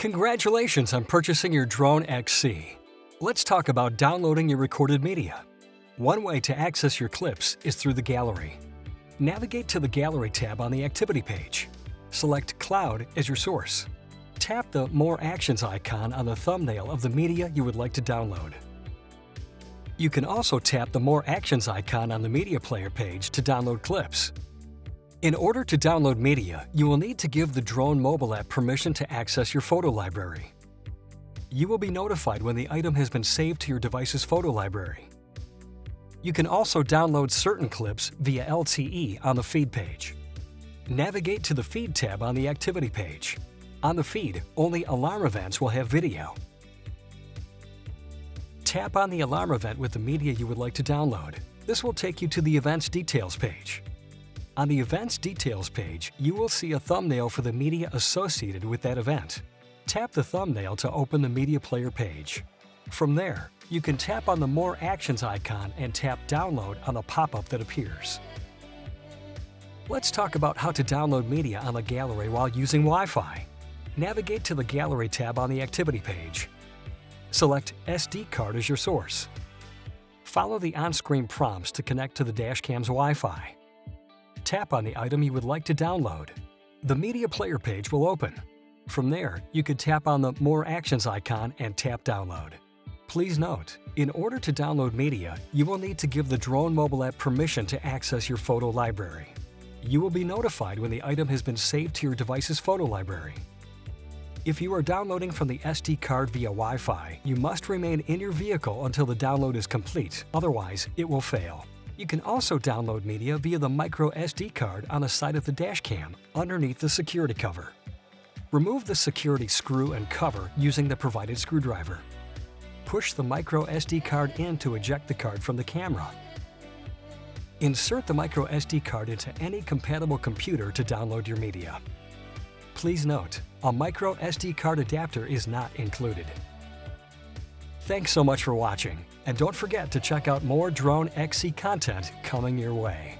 Congratulations on purchasing your Drone XC. Let's talk about downloading your recorded media. One way to access your clips is through the gallery. Navigate to the Gallery tab on the Activity page. Select Cloud as your source. Tap the More Actions icon on the thumbnail of the media you would like to download. You can also tap the More Actions icon on the Media Player page to download clips. In order to download media, you will need to give the DroneMobile app permission to access your photo library. You will be notified when the item has been saved to your device's photo library. You can also download certain clips via LTE on the Feed page. Navigate to the Feed tab on the Activity page. On the feed, only alarm events will have video. Tap on the alarm event with the media you would like to download. This will take you to the Events Details page. On the Events Details page, you will see a thumbnail for the media associated with that event. Tap the thumbnail to open the Media Player page. From there, you can tap on the More Actions icon and tap Download on the pop-up that appears. Let's talk about how to download media on the gallery while using Wi-Fi. Navigate to the Gallery tab on the Activity page. Select SD card as your source. Follow the on-screen prompts to connect to the dashcam's Wi-Fi. Tap on the item you would like to download. The Media Player page will open. From there, you can tap on the More Actions icon and tap Download. Please note, in order to download media, you will need to give the DroneMobile app permission to access your photo library. You will be notified when the item has been saved to your device's photo library. If you are downloading from the SD card via Wi-Fi, you must remain in your vehicle until the download is complete, otherwise it will fail. You can also download media via the micro SD card on the side of the dashcam underneath the security cover. Remove the security screw and cover using the provided screwdriver. Push the micro SD card in to eject the card from the camera. Insert the micro SD card into any compatible computer to download your media. Please note, a micro SD card adapter is not included. Thanks so much for watching, and don't forget to check out more Drone XC content coming your way.